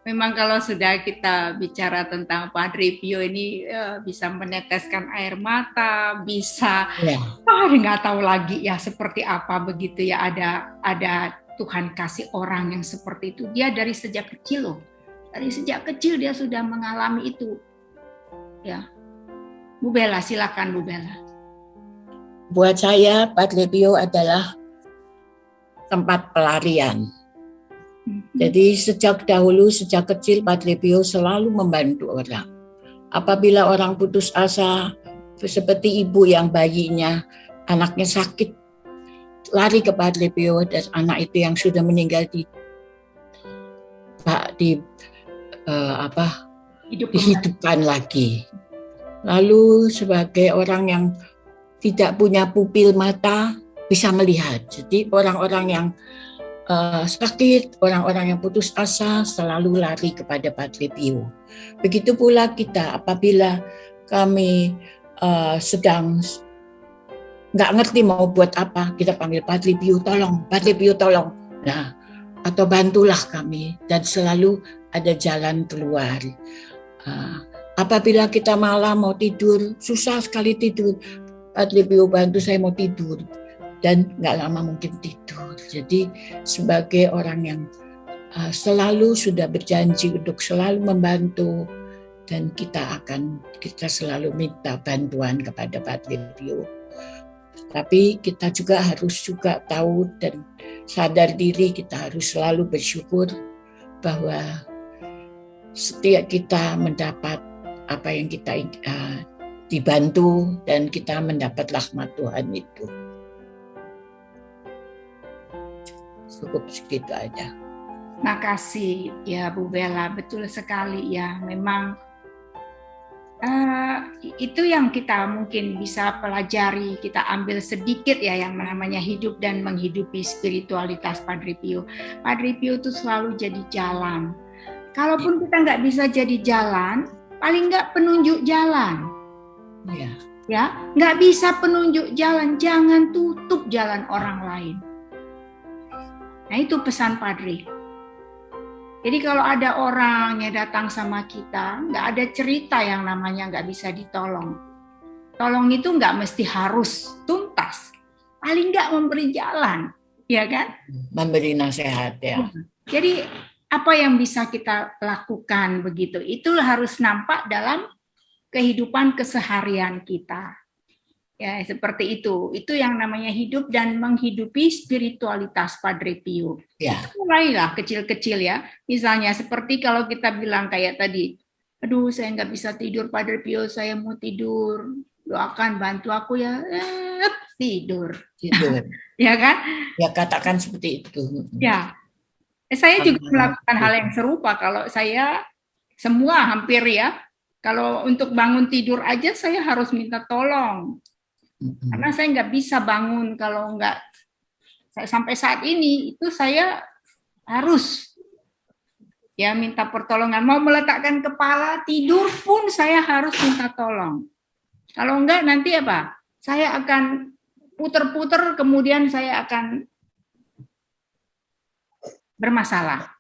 Memang kalau sudah kita bicara tentang Padre Pio ini bisa meneteskan air mata, bisa Ya, nggak tahu lagi ya seperti apa begitu ya ada Tuhan kasih orang yang seperti itu. Dia dari sejak kecil loh. Dari sejak kecil dia sudah mengalami itu. Ya, Bu Bella silakan Bu Bella. buat saya Padre Pio adalah tempat pelarian. Mhm. Jadi sejak dahulu, sejak kecil Padre Pio selalu membantu orang. Apabila orang putus asa, seperti ibu yang bayinya, anaknya sakit, lari ke Padre Pio dan anak itu yang sudah meninggal di apa Hidup kembali. dihidupkan lagi. Lalu sebagai orang yang tidak punya pupil mata bisa melihat. Jadi orang-orang yang sakit, orang-orang yang putus asa selalu lari kepada Padre Pio. Begitu pula kita apabila kami sedang nggak ngerti mau buat apa, kita panggil Padre Pio tolong, Padre Pio tolong. Nah, atau bantulah kami dan selalu ada jalan keluar. Uh, Apabila kita malam mau tidur, susah sekali tidur. Padre Pio bantu saya mau tidur dan nggak lama mungkin tidur. Jadi sebagai orang yang selalu sudah berjanji untuk selalu membantu dan kita selalu minta bantuan kepada Padre Pio. Tapi kita juga harus juga tahu dan sadar diri kita harus selalu bersyukur bahwa setiap kita mendapat apa yang kita dibantu dan kita mendapat rahmat Tuhan itu. Cukup segitu aja. Makasih ya Bu Bella, betul sekali ya. Memang itu yang kita mungkin bisa pelajari, kita ambil sedikit ya yang namanya hidup dan menghidupi spiritualitas Padre Pio. Padre Pio itu selalu jadi jalan. Kalaupun kita nggak bisa jadi jalan, paling nggak penunjuk jalan. Ya. Ya, nggak bisa penunjuk jalan, jangan tutup jalan orang lain. Nah itu pesan Padre. Jadi kalau ada orang yang datang sama kita, nggak ada cerita yang namanya nggak bisa ditolong. Tolong itu nggak mesti harus tuntas, paling nggak memberi jalan, ya kan? Memberi nasihat ya. Jadi apa yang bisa kita lakukan begitu, itu harus nampak dalam kehidupan keseharian kita. Ya, seperti itu. Itu yang namanya hidup dan menghidupi spiritualitas Padre Pio. Ya. Kita mulailah kecil-kecil ya. Misalnya seperti kalau kita bilang kayak tadi, aduh saya nggak bisa tidur Padre Pio, saya mau tidur. Doakan bantu aku ya. Tidur. Tidur. Ya kan? Ya katakan seperti itu. Ya. Saya juga melakukan hal yang serupa. Kalau saya semua hampir ya. Kalau untuk bangun tidur aja saya harus minta tolong. Karena saya nggak bisa bangun kalau nggak sampai saat ini itu saya harus ya minta pertolongan. Mau meletakkan kepala tidur pun saya harus minta tolong. Kalau enggak nanti apa? Saya akan puter-puter kemudian saya akan bermasalah.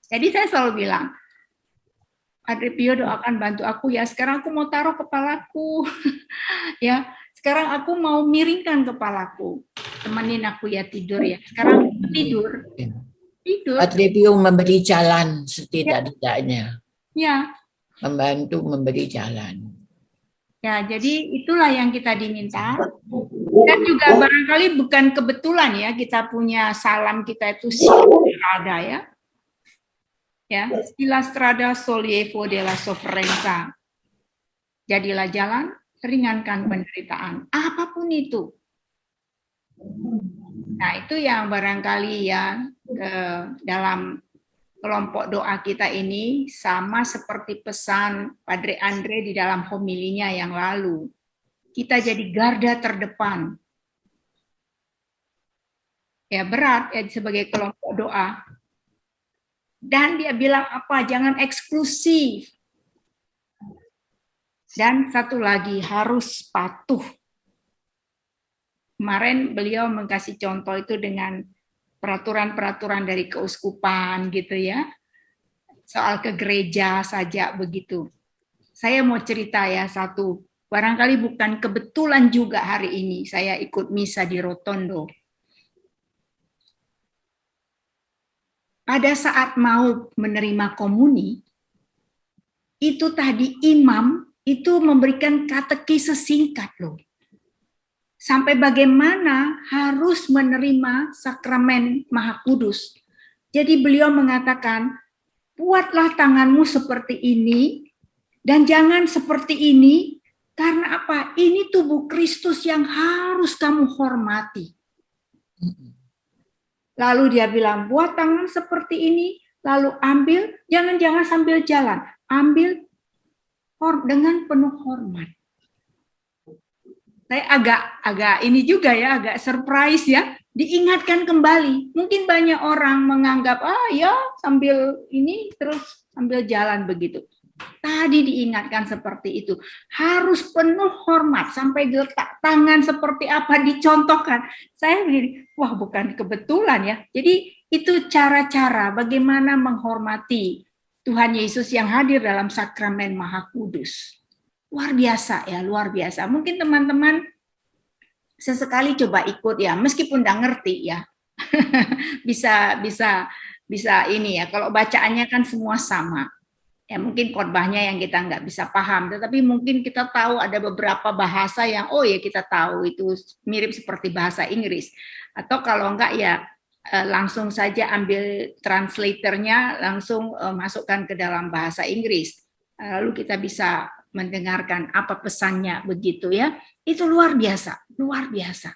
Jadi saya selalu bilang, Padre Pio doakan bantu aku ya. Sekarang aku mau taruh kepalaku. Ya, sekarang aku mau miringkan kepalaku. Temenin aku ya tidur ya. Sekarang tidur. Tidur. Padre Pio memberi jalan Ya, setidak-tidaknya. ya. Membantu memberi jalan. Ya, jadi itulah yang kita diminta. Dan juga barangkali bukan kebetulan ya kita punya salam kita itu Strada ya. Ya, Sila Strada Solievo della Sofferenza. Jadilah jalan, ringankan penderitaan. Apapun itu. Nah, itu yang barangkali ya dalam kelompok doa kita ini sama seperti pesan Padre Andre di dalam homilinya yang lalu. Kita jadi garda terdepan. Ya berat ya sebagai kelompok doa. Dan dia bilang apa? Jangan eksklusif. Dan satu lagi harus patuh. Kemarin beliau mengkasih contoh itu dengan peraturan-peraturan dari keuskupan gitu ya. soal ke gereja saja begitu. Saya mau cerita ya satu, barangkali bukan kebetulan juga hari ini saya ikut misa di Rotondo. Pada saat mau menerima komuni, itu tadi imam itu memberikan katekisme singkat loh. Sampai bagaimana harus menerima sakramen Maha Kudus. Jadi beliau mengatakan, buatlah tanganmu seperti ini, dan jangan seperti ini, karena apa? Ini tubuh Kristus yang harus kamu hormati. Lalu dia bilang, buat tangan seperti ini, lalu ambil, jangan sambil jalan, ambil dengan penuh hormat. Saya agak ini juga ya, agak surprise ya, diingatkan kembali. Mungkin banyak orang menganggap, ya sambil ini terus sambil jalan begitu. Tadi diingatkan seperti itu. Harus penuh hormat, sampai letak tangan seperti apa dicontohkan. Saya begini, wah bukan kebetulan ya. Jadi itu cara-cara bagaimana menghormati Tuhan Yesus yang hadir dalam sakramen Maha Kudus. Luar biasa ya, luar biasa. Mungkin teman-teman sesekali coba ikut ya, meskipun nggak ngerti ya. bisa ini ya, kalau bacaannya kan semua sama. Ya mungkin khotbahnya yang kita nggak bisa paham, tetapi mungkin kita tahu ada beberapa bahasa yang ya kita tahu itu mirip seperti bahasa Inggris. Atau kalau enggak ya langsung saja ambil translatornya, langsung masukkan ke dalam bahasa Inggris. Lalu kita bisa mendengarkan apa pesannya begitu ya. Itu luar biasa, luar biasa.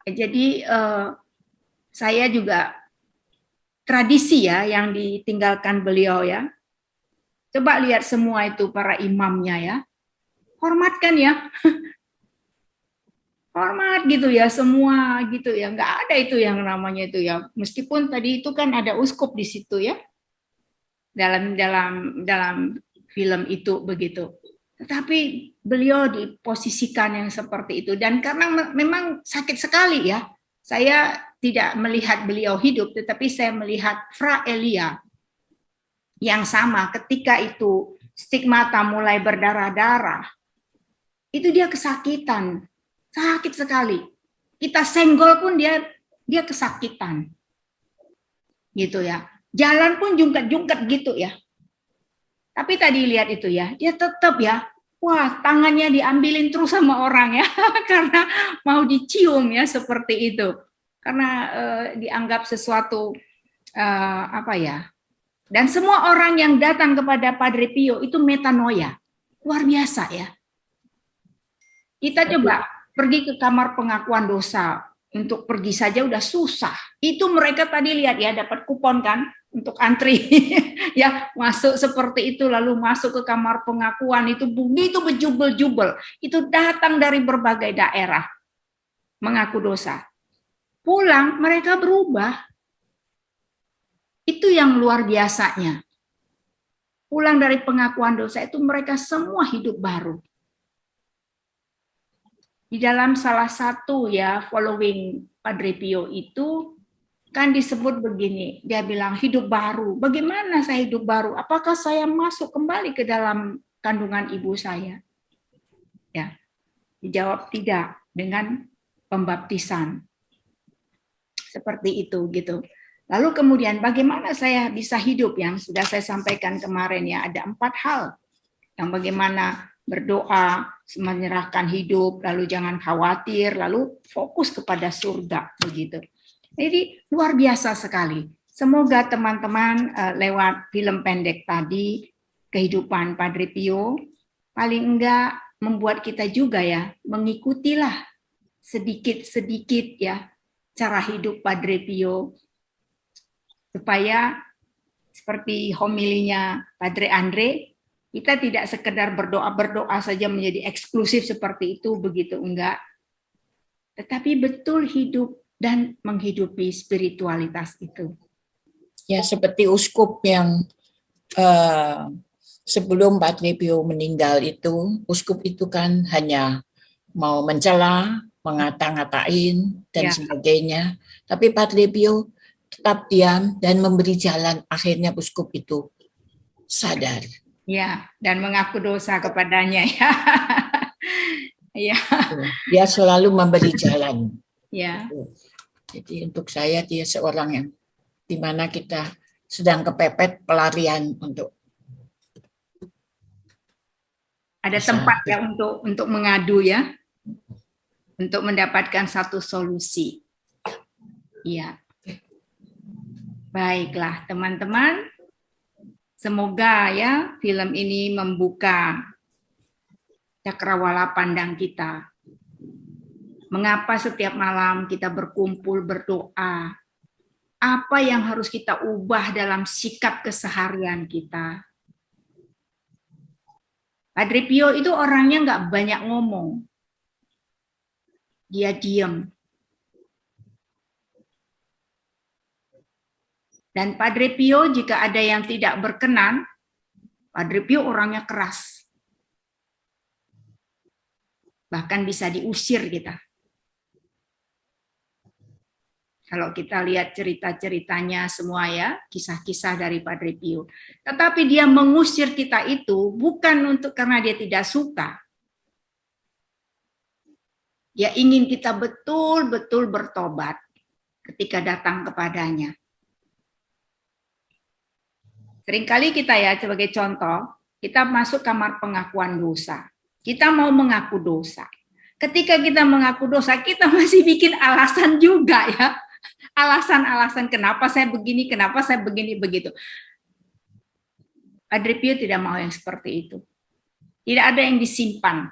Jadi saya juga tradisi ya yang ditinggalkan beliau ya. Coba lihat semua itu para imamnya ya. Hormatkan ya. Hormat gitu ya semua gitu ya. Enggak ada itu yang namanya itu ya. Meskipun tadi itu kan ada uskup di situ ya. Dalam film itu begitu. Tetapi beliau diposisikan yang seperti itu, dan karena memang sakit sekali ya, saya tidak melihat beliau hidup, tetapi saya melihat Fra Elia yang sama ketika itu stigmata mulai berdarah-darah, itu dia kesakitan, sakit sekali. Kita senggol pun dia kesakitan, gitu ya. Jalan pun jungkat-jungkat gitu ya. Tapi tadi lihat itu ya, dia tetap ya, wah tangannya diambilin terus sama orang ya, karena mau dicium ya seperti itu. Karena dianggap sesuatu apa ya. Dan semua orang yang datang kepada Padre Pio itu metanoia. Luar biasa ya. Kita coba pergi ke kamar pengakuan dosa. Untuk pergi saja udah susah. Itu mereka tadi lihat ya, dapat kupon kan untuk antri ya, masuk seperti itu, lalu masuk ke kamar pengakuan itu begitu berjubel-jubel. Itu datang dari berbagai daerah mengaku dosa. Pulang mereka berubah. Itu yang luar biasanya. Pulang dari pengakuan dosa itu mereka semua hidup baru. Di dalam salah satu ya following Padre Pio itu kan disebut begini, dia bilang hidup baru. Bagaimana saya hidup baru? Apakah saya masuk kembali ke dalam kandungan ibu saya? Ya, dijawab tidak, dengan pembaptisan. Seperti itu gitu. Lalu kemudian bagaimana saya bisa hidup, yang sudah saya sampaikan kemarin ya, ada 4 hal. Yang bagaimana berdoa, menyerahkan hidup, lalu jangan khawatir, lalu fokus kepada surga begitu. Jadi luar biasa sekali. Semoga teman-teman lewat film pendek tadi, kehidupan Padre Pio, paling enggak membuat kita juga ya, mengikutilah sedikit-sedikit ya cara hidup Padre Pio, supaya seperti homilinya Padre Andre, kita tidak sekedar berdoa saja menjadi eksklusif seperti itu, begitu enggak. Tetapi betul hidup dan menghidupi spiritualitas itu. Ya, seperti uskup yang sebelum Padre Pio meninggal itu, uskup itu kan hanya mau mencela, mengata-ngatain, dan sebagainya. Tapi Padre Pio tetap diam dan memberi jalan. Akhirnya uskup itu sadar. Ya, dan mengaku dosa kepadanya ya. Ya. Dia selalu memberi jalan. Ya. Jadi untuk saya dia seorang yang dimana kita sedang kepepet pelarian untuk ada tempat ya untuk mengadu ya, untuk mendapatkan satu solusi. Iya. Baiklah teman-teman, semoga ya film ini membuka cakrawala pandang kita. Mengapa setiap malam kita berkumpul berdoa? Apa yang harus kita ubah dalam sikap keseharian kita? Padre Pio itu orangnya nggak banyak ngomong. Dia diam. Dan Padre Pio jika ada yang tidak berkenan, Padre Pio orangnya keras. Bahkan bisa diusir kita. Kalau kita lihat cerita-ceritanya semua ya, kisah-kisah dari Padre Pio. Tetapi dia mengusir kita itu bukan untuk karena dia tidak suka. Dia ingin kita betul-betul bertobat ketika datang kepadanya. Seringkali kita ya sebagai contoh, kita masuk kamar pengakuan dosa. Kita mau mengaku dosa. Ketika kita mengaku dosa, kita masih bikin alasan juga ya. Alasan-alasan kenapa saya begini, kenapa saya begini, begitu. Padre Pio tidak mau yang seperti itu. Tidak ada yang disimpan.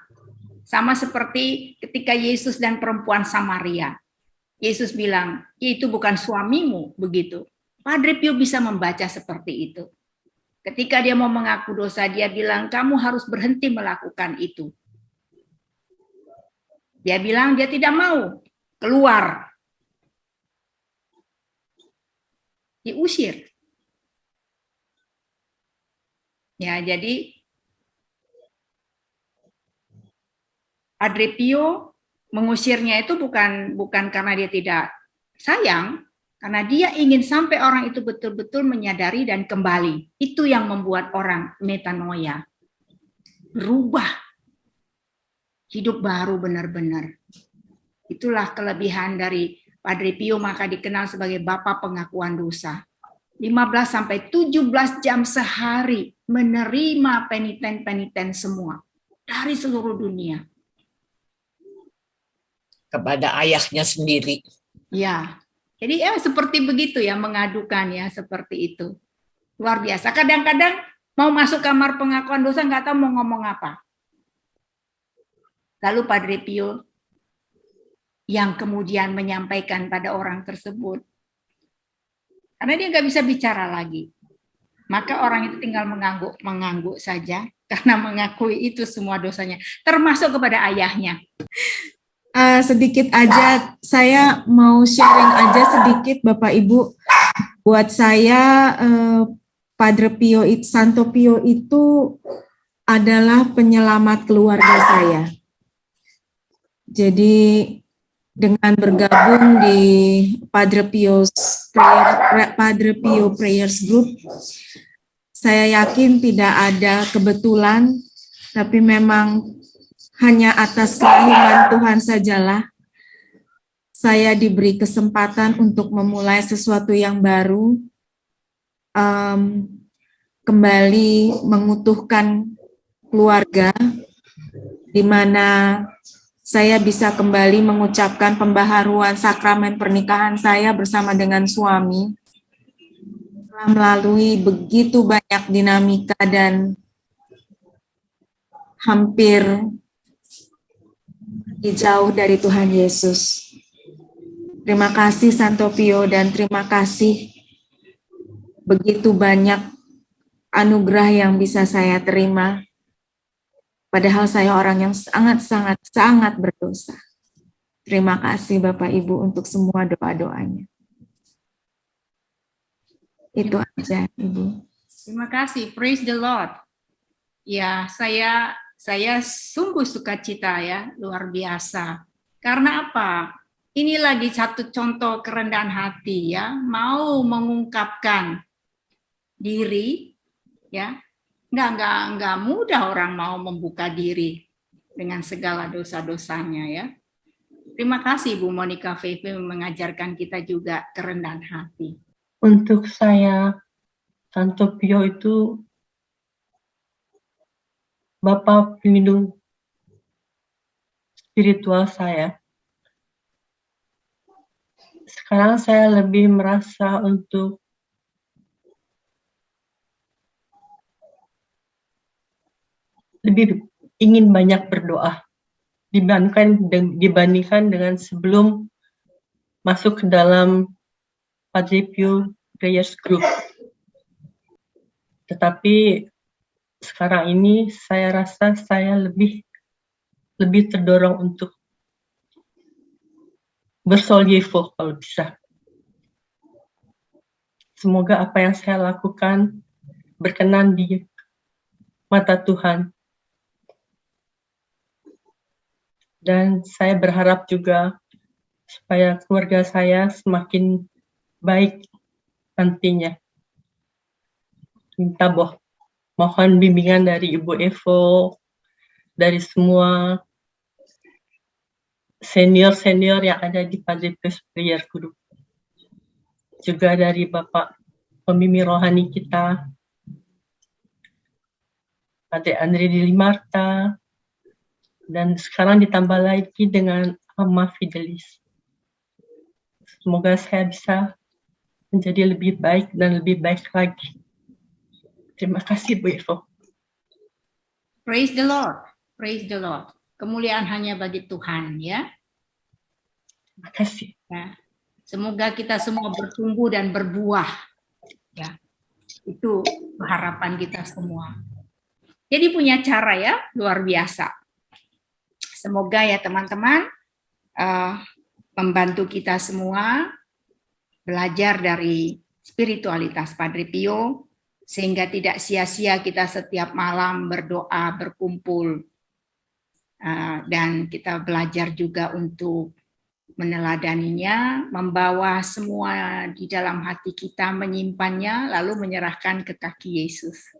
Sama seperti ketika Yesus dan perempuan Samaria. Yesus bilang, itu bukan suamimu, begitu. Padre Pio bisa membaca seperti itu. Ketika dia mau mengaku dosa, dia bilang, kamu harus berhenti melakukan itu. Dia bilang, dia tidak mau keluar. Diusir. Ya, jadi Padre Pio mengusirnya itu bukan karena dia tidak sayang, karena dia ingin sampai orang itu betul-betul menyadari dan kembali. Itu yang membuat orang metanoia. Berubah. Hidup baru benar-benar. Itulah kelebihan dari Padre Pio, maka dikenal sebagai Bapa Pengakuan Dosa. 15-17 jam sehari menerima peniten-peniten semua. Dari seluruh dunia. Kepada ayahnya sendiri. Ya. Jadi ya seperti begitu ya, mengadukan ya, seperti itu. Luar biasa. Kadang-kadang mau masuk kamar pengakuan dosa nggak tahu mau ngomong apa. Lalu Padre Pio yang kemudian menyampaikan pada orang tersebut. Karena dia nggak bisa bicara lagi. Maka orang itu tinggal mengangguk saja karena mengakui itu semua dosanya. Termasuk kepada ayahnya. Sedikit aja, saya mau sharing aja sedikit Bapak Ibu. Buat saya, Padre Pio, Santo Pio itu adalah penyelamat keluarga saya. Jadi dengan bergabung di Padre Pio Prayers Group, saya yakin tidak ada kebetulan, tapi memang hanya atas kerahiman Tuhan sajalah saya diberi kesempatan untuk memulai sesuatu yang baru, kembali mengutuhkan keluarga, di mana saya bisa kembali mengucapkan pembaharuan sakramen pernikahan saya bersama dengan suami, telah melalui begitu banyak dinamika dan hampir jauh dari Tuhan Yesus. Terima kasih Santo Pio dan terima kasih begitu banyak anugerah yang bisa saya terima. Padahal saya orang yang sangat berdosa. Terima kasih Bapak Ibu untuk semua doa-doanya. Itu aja Ibu. Terima kasih. Praise the Lord. Ya, saya sungguh sukacita ya, luar biasa. Karena apa? ini lagi satu contoh kerendahan hati ya, mau mengungkapkan diri ya. Nggak mudah orang mau membuka diri dengan segala dosa-dosanya ya. Terima kasih Bu Monica VV mengajarkan kita juga kerendahan hati. Untuk saya, Santo Pio itu Bapak pelindung spiritual saya. Sekarang saya lebih merasa untuk lebih ingin banyak berdoa dibandingkan dengan sebelum masuk ke dalam Padre Pio Prayers Group. Tetapi sekarang ini saya rasa saya lebih terdorong untuk bersolievo kalau bisa. Semoga apa yang saya lakukan berkenan di mata Tuhan. Dan saya berharap juga supaya keluarga saya semakin baik nantinya. Minta mohon bimbingan dari Ibu Evo, dari semua senior-senior yang ada di Padre Pio Prayer Group. Juga dari Bapak pembimbing rohani kita, Padre Andre Dili Marta, dan sekarang ditambah lagi dengan Ama Fidelis. Semoga saya bisa menjadi lebih baik dan lebih baik lagi. Terima kasih Bu Evo. Praise the Lord. Praise the Lord. Kemuliaan hanya bagi Tuhan ya. Terima kasih. Ya. Semoga kita semua bertumbuh dan berbuah. Ya. Itu harapan kita semua. Jadi punya cara ya, luar biasa. Semoga ya teman-teman membantu kita semua belajar dari spiritualitas Padre Pio, sehingga tidak sia-sia kita setiap malam berdoa, berkumpul, dan kita belajar juga untuk meneladaninya, membawa semua di dalam hati kita, menyimpannya, lalu menyerahkan ke kaki Yesus.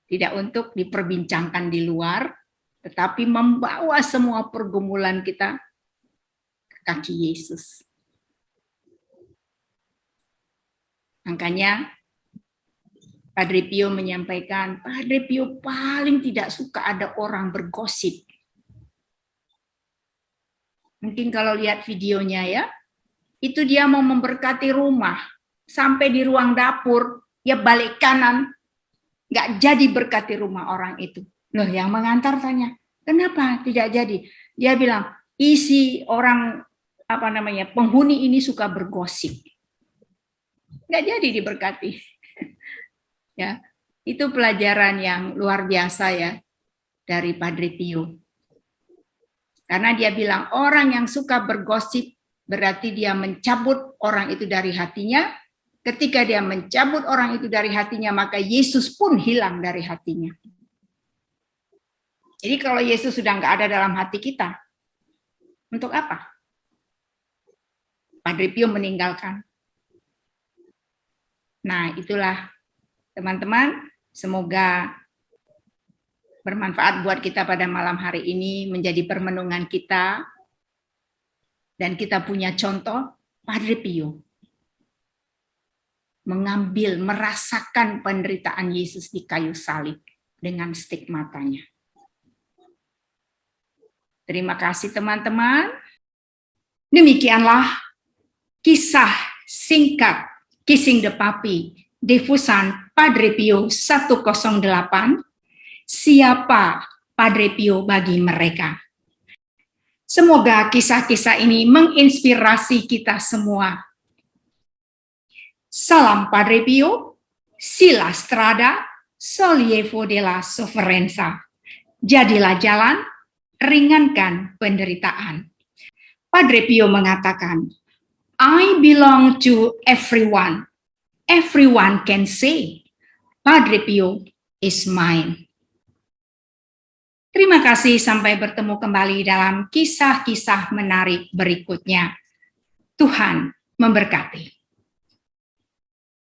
Tidak untuk diperbincangkan di luar, tetapi membawa semua pergumulan kita ke kaki Yesus. Makanya Padre Pio menyampaikan, Padre Pio paling tidak suka ada orang bergosip. Mungkin kalau lihat videonya ya, itu dia mau memberkati rumah, sampai di ruang dapur, ya balik kanan, nggak jadi berkati rumah orang itu. Loh, yang mengantar tanya, kenapa tidak jadi? Dia bilang, isi orang penghuni ini suka bergosip. Nggak jadi diberkati. Ya, itu pelajaran yang luar biasa ya dari Padre Pio. Karena dia bilang orang yang suka bergosip berarti dia mencabut orang itu dari hatinya. Ketika dia mencabut orang itu dari hatinya, maka Yesus pun hilang dari hatinya. Jadi kalau Yesus sudah nggak ada dalam hati kita, untuk apa? Padre Pio meninggalkan. Nah, itulah teman-teman, semoga bermanfaat buat kita pada malam hari ini, menjadi permenungan kita, dan kita punya contoh Padre Pio mengambil, merasakan penderitaan Yesus di kayu salib dengan stigmatanya. Terima kasih teman-teman. Demikianlah kisah singkat Kissing the Puppy, Defusan Padre Pio 108, siapa Padre Pio bagi mereka. Semoga kisah-kisah ini menginspirasi kita semua. Salam Padre Pio, sila strada, solievo della sofferenza. Jadilah jalan, ringankan penderitaan. Padre Pio mengatakan, I belong to everyone. Everyone can say, Padre Pio is mine. Terima kasih, sampai bertemu kembali dalam kisah-kisah menarik berikutnya. Tuhan memberkati.